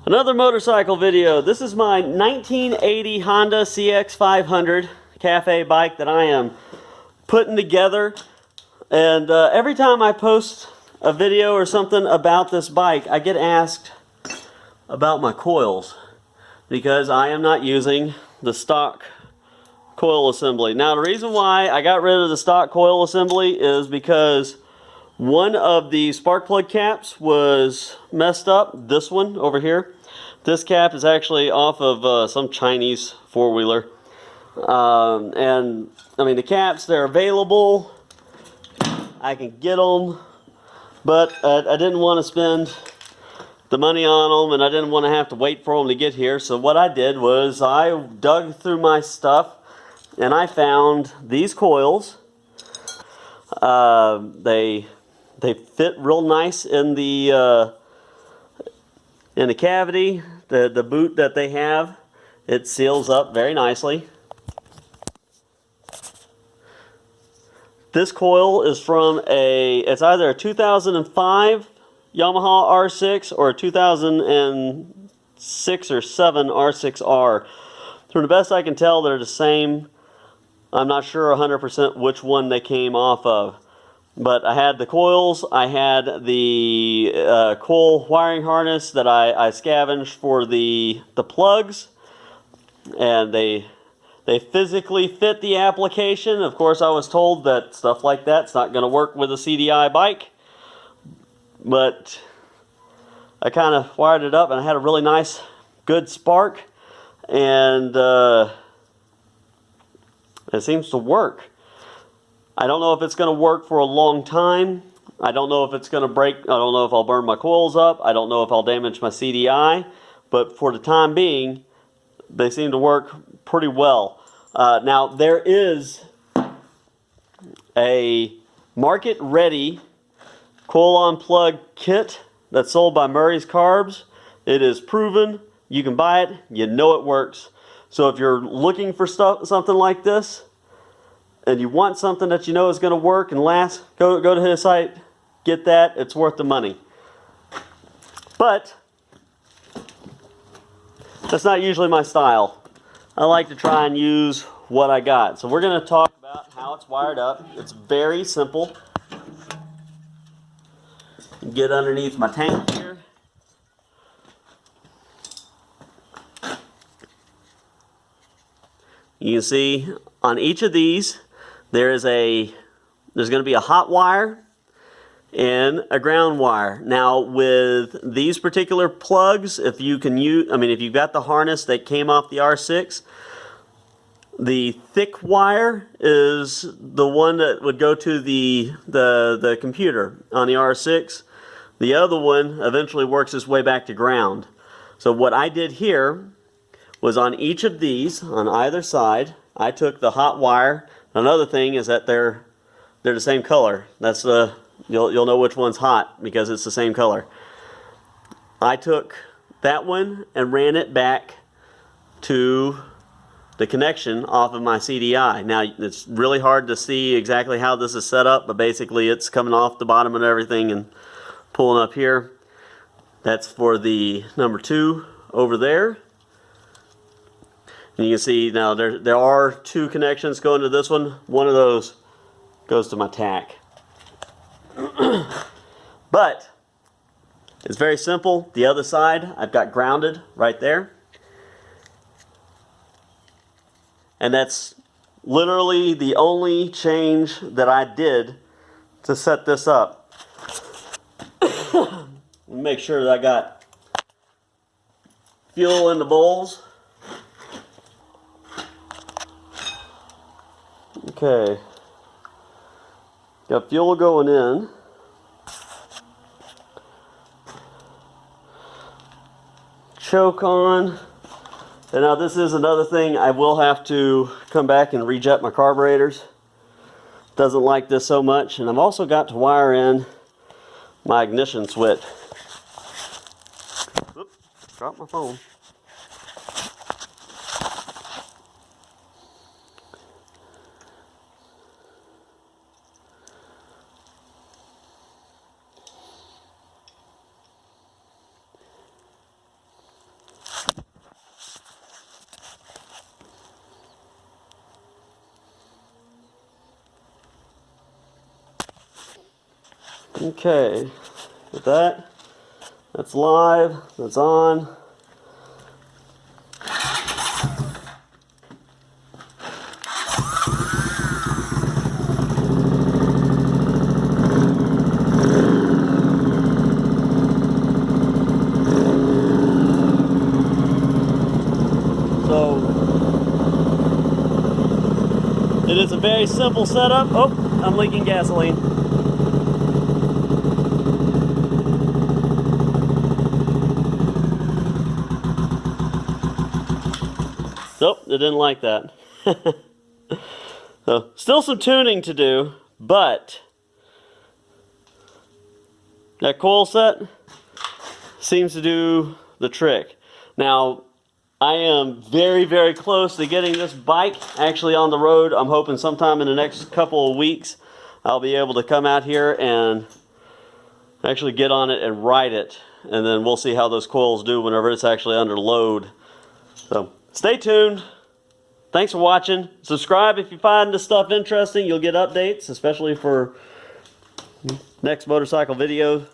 Another motorcycle video. This is my 1980 Honda CX500 cafe bike that I am putting together. And every time I post a video or something about this bike, I get asked about my coils because I am not using the stock coil assembly. Now, the reason why I got rid of the stock coil assembly is because one of the spark plug caps was messed up. This one over here. This cap is actually off of some Chinese four-wheeler. And I mean, the caps, they're available. I can get them. But I didn't want to spend the money on them, and I didn't want to have to wait for them to get here. So what I did was I dug through my stuff, and I found these coils. They fit real nice in the cavity. The boot that they have, it seals up very nicely. This coil is from it's either a 2005 Yamaha R6 or a 2006 or 7 R6R. From the best I can tell, they're the same. I'm not sure 100% which one they came off of. But I had the coils, I had the coil wiring harness that I scavenged for the plugs, and they physically fit the application. Of course, I was told that stuff like that's not going to work with a CDI bike, but I kind of wired it up and I had a really nice, good spark, and it seems to work. I don't know if it's going to work for a long time. I don't know if it's going to break. I don't know if I'll burn my coils up. I don't know if I'll damage my CDI. But for the time being, they seem to work pretty well. Now, there is a market-ready coil-on plug kit that's sold by Murray's Carbs. It is proven. You can buy it. You know it works. So if you're looking for something like this, and you want something that you know is going to work and last, go to his site, get that. It's worth the money. But that's not usually my style. I like to try and use what I got. So we're going to talk about how it's wired up. It's very simple. Get underneath my tank here. You can see on each of these, there's going to be a hot wire and a ground wire. Now, with these particular plugs, if you can use, if you've got the harness that came off the R6, the thick wire is the one that would go to the computer on the R6. The other one eventually works its way back to ground. So what I did here was on each of these, on either side, I took the hot wire. Another thing is that they're the same color. That's you'll know which one's hot because it's the same color. I took that one and ran it back to the connection off of my CDI. Now, it's really hard to see exactly how this is set up, but basically it's coming off the bottom and everything and pulling up here. That's for the number 2 over there. And you can see now there are 2 connections going to this one. One of those goes to my tack. But it's very simple. The other side I've got grounded right there. And that's literally the only change that I did to set this up. Make sure that I got fuel in the bowls. Okay, got fuel going in. Choke on. And now this is another thing, I will have to come back and rejet my carburetors. Doesn't like this so much. And I've also got to wire in my ignition switch. Oops, dropped my phone. Okay, with that, that's live, that's on. So it is a very simple setup. Oh, I'm leaking gasoline. Nope, it didn't like that. So, still some tuning to do, but that coil set seems to do the trick. Now, I am very, very close to getting this bike actually on the road. I'm hoping sometime in the next couple of weeks I'll be able to come out here and actually get on it and ride it. And then we'll see how those coils do whenever it's actually under load. So, stay tuned. Thanks for watching. Subscribe if you find this stuff interesting. You'll get updates, especially for next motorcycle video.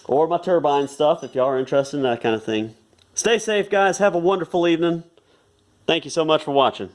Or my turbine stuff if y'all are interested in that kind of thing. Stay safe, guys. Have a wonderful evening. Thank you so much for watching.